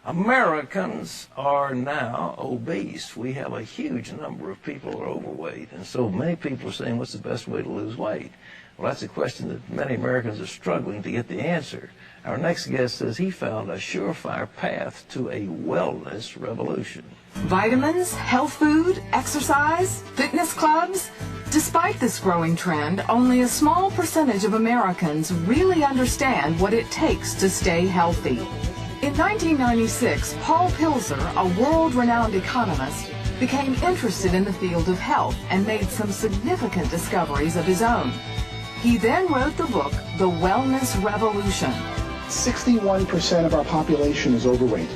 Americans are now obese. We have a huge number of people who are overweight, and so many people are saying, what's the best way to lose weight? Well, that's a question that many Americans are struggling to get the answer. Our next guest says he found a surefire path to a wellness revolution. Vitamins, health food, exercise, fitness clubs. Despite this growing trend, only a small percentage of Americans really understand what it takes to stay healthy. In 1996, Paul Pilzer, a world-renowned economist, became interested in the field of health and made some significant discoveries of his own. He then wrote the book, The Wellness Revolution. 61% of our population is overweight.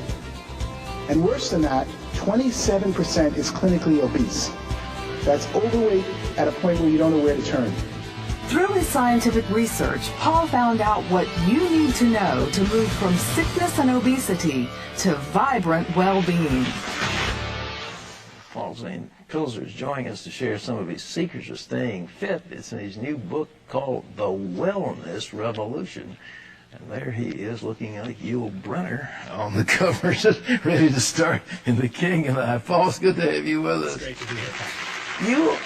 And worse than that, 27% is clinically obese. That's overweight at a point where you don't know where to turn. Through his scientific research, Paul found out what you need to know to move from sickness and obesity to vibrant well-being. Paul Zane Pilzer is joining us to share some of his secrets of staying fit. It's in his new book called The Wellness Revolution. And there he is looking like Yul Brynner on the cover, just ready to start in The King and I. Paul, it's good to have you with us. It's great to be here. You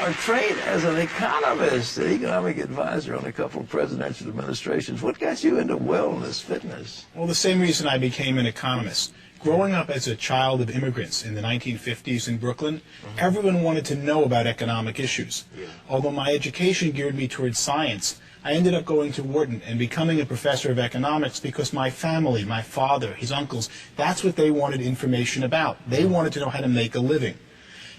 are trained as an economist, an economic advisor on a couple of presidential administrations. What got you into wellness, fitness? Well, the same reason I became an economist. Growing up as a child of immigrants in the 1950s in Brooklyn, everyone wanted to know about economic issues. Although my education geared me towards science, I ended up going to Wharton and becoming a professor of economics because my family, my father, his uncles, that's what they wanted information about. They wanted to know how to make a living.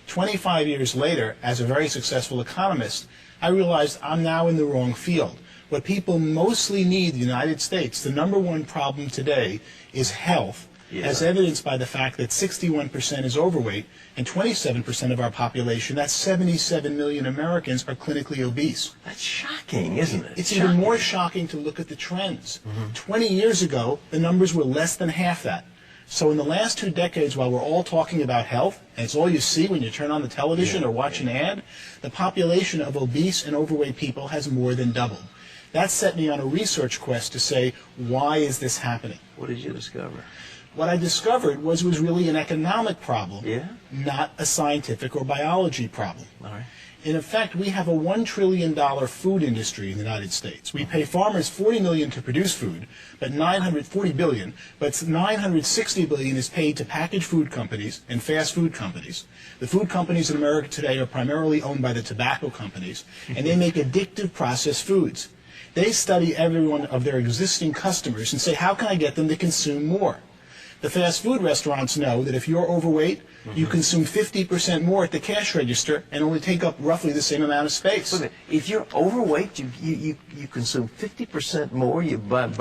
25 years later, as a very successful economist, I realized I'm now in the wrong field. What people mostly need in the United States, the number one problem today, is health. As evidenced by the fact that 61% is overweight and 27% of our population, that's 77 million Americans, are clinically obese. That's shocking, isn't it? It's even more shocking to look at the trends. 20 years ago, the numbers were less than half that. So in the last 2 decades, while we're all talking about health, and it's all you see when you turn on the television or watch an ad, the population of obese and overweight people has more than doubled. That set me on a research quest to say, why is this happening? What did you discover? What I discovered was it was really an economic problem, not a scientific or biology problem. All right. In effect, we have a $1 trillion food industry in the United States. We pay farmers $40 million to produce food, but $40 billion, but $960 billion is paid to packaged food companies and fast food companies. The food companies in America today are primarily owned by the tobacco companies, and they make addictive processed foods. They study every one of their existing customers and say, how can I get them to consume more? The fast food restaurants know that if you're overweight, you consume 50% more at the cash register and only take up roughly the same amount of space. If you're overweight, you consume 50% more. You buy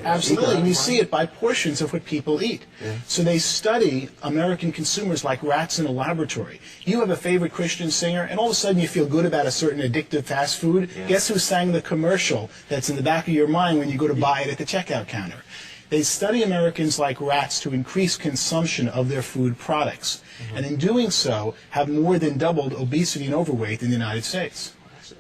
Absolutely, and you see it by portions of what people eat. So they study American consumers like rats in a laboratory. You have a favorite Christian singer, and all of a sudden you feel good about a certain addictive fast food. Guess who sang the commercial that's in the back of your mind when you go to buy it at the checkout counter? They study Americans like rats to increase consumption of their food products, and in doing so have more than doubled obesity and overweight in the United States.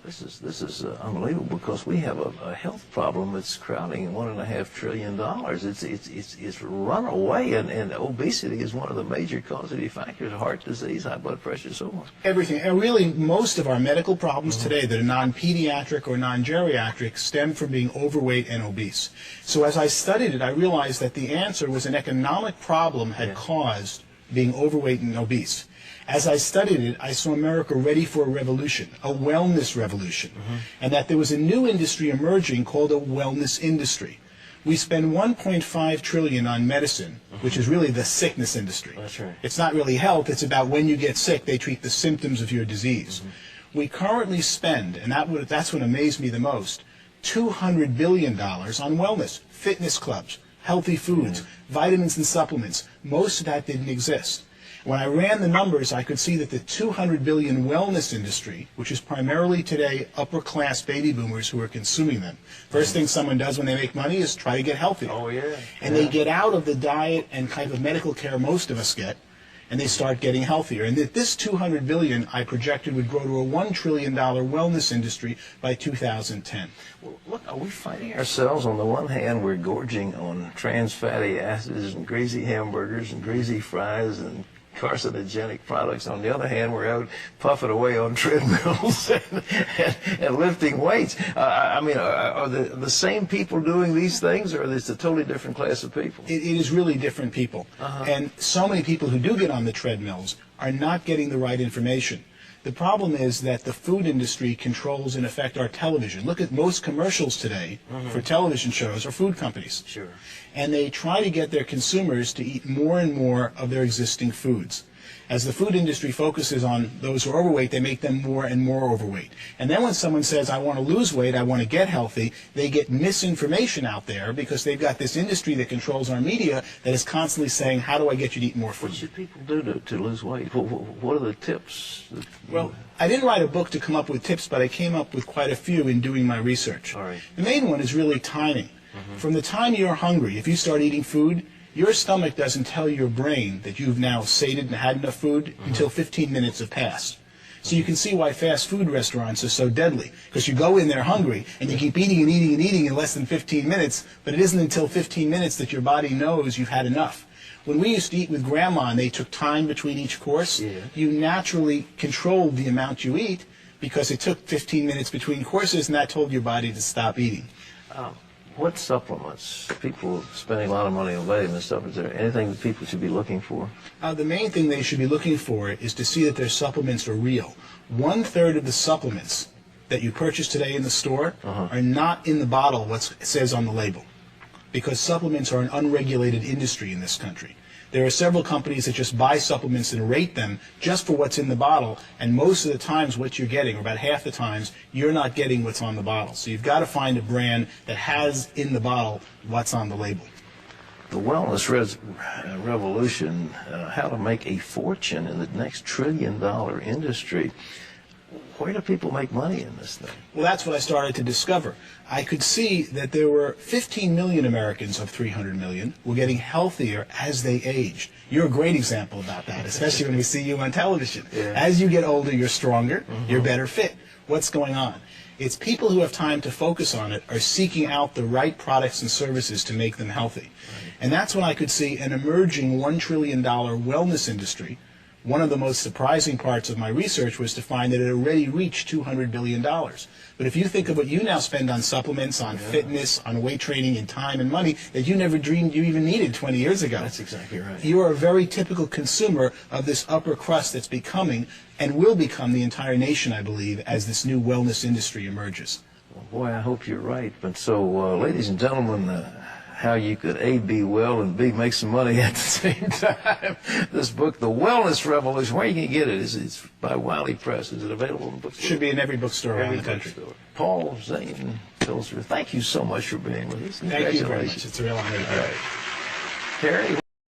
This is unbelievable, because we have a health problem that's crowding $1.5 trillion. It's run away, and obesity is one of the major causative factors: heart disease, high blood pressure, so on. Everything, and really most of our medical problems today that are non-pediatric or non-geriatric stem from being overweight and obese. So as I studied it, I realized that the answer was an economic problem had caused being overweight and obese. As I studied it, I saw America ready for a revolution, a wellness revolution, and that there was a new industry emerging called a wellness industry. We spend $1.5 trillion on medicine, which is really the sickness industry. That's right. It's not really health, it's about when you get sick, they treat the symptoms of your disease. We currently spend, and that's what amazed me the most, $200 billion on wellness, fitness clubs, healthy foods, vitamins and supplements. Most of that didn't exist. When I ran the numbers, I could see that the $200 billion wellness industry, which is primarily today upper-class baby boomers who are consuming them. First thing someone does when they make money is try to get healthy. Oh, yeah. And they get out of the diet and kind of medical care most of us get, and they start getting healthier. And that this $200 billion I projected would grow to a $1 trillion wellness industry by 2010. Well, look, are we finding ourselves, on the one hand, we're gorging on trans fatty acids and greasy hamburgers and greasy fries and carcinogenic products. On the other hand, we're out puffing away on treadmills and lifting weights. I mean, are the same people doing these things, or is it a totally different class of people? It is really different people. And so many people who do get on the treadmills are not getting the right information. The problem is that the food industry controls, in effect, our television. Look at most commercials today for television shows or food companies. Sure. And they try to get their consumers to eat more and more of their existing foods. As the food industry focuses on those who are overweight, they make them more and more overweight. And then when someone says, I want to lose weight, I want to get healthy, they get misinformation out there because they've got this industry that controls our media that is constantly saying, how do I get you to eat more food? What should people do to lose weight? What are the tips? Well, I didn't write a book to come up with tips, but I came up with quite a few in doing my research. All right. The main one is really timing. From the time you're hungry, if you start eating food, your stomach doesn't tell your brain that you've now sated and had enough food until 15 minutes have passed. So you can see why fast food restaurants are so deadly, because you go in there hungry and you keep eating and eating and eating in less than 15 minutes, but it isn't until 15 minutes that your body knows you've had enough. When we used to eat with Grandma and they took time between each course, you naturally controlled the amount you eat because it took 15 minutes between courses, and that told your body to stop eating. What supplements? People spending a lot of money on vitamin stuff. Is there anything that people should be looking for? The main thing they should be looking for is to see that their supplements are real. 1/3 of the supplements that you purchase today in the store are not in the bottle what it says on the label, because supplements are an unregulated industry in this country. There are several companies that just buy supplements and rate them just for what's in the bottle, and most of the times what you're getting, or about half the times, you're not getting what's on the bottle. So you've got to find a brand that has in the bottle what's on the label. The Wellness Revolution, how to make a fortune in the next trillion-dollar industry. Where do people make money in this thing? Well, that's what I started to discover. I could see that there were 15 million Americans of 300 million were getting healthier as they aged. You're a great example about that, especially when we see you on television. As you get older, you're stronger, you're better fit. What's going on? It's people who have time to focus on it are seeking out the right products and services to make them healthy. And that's when I could see an emerging $1 trillion wellness industry. One of the most surprising parts of my research was to find that it already reached $200 billion. But if you think of what you now spend on supplements, on fitness, on weight training, and time and money that you never dreamed you even needed 20 years ago. That's exactly right. You are a very typical consumer of this upper crust that's becoming and will become the entire nation, I believe, as this new wellness industry emerges. Well, boy, I hope you're right. But so, ladies and gentlemen, how you could A, be well, and B, make some money at the same time. This book, The Wellness Revolution, where you can get it? It's by Wiley Press. Is it available in the bookstore? Should be in every bookstore around the country. Paul, Zane, Pilzer, thank you so much for being with us. Thank you very much. It's a real honor. All right. Terry?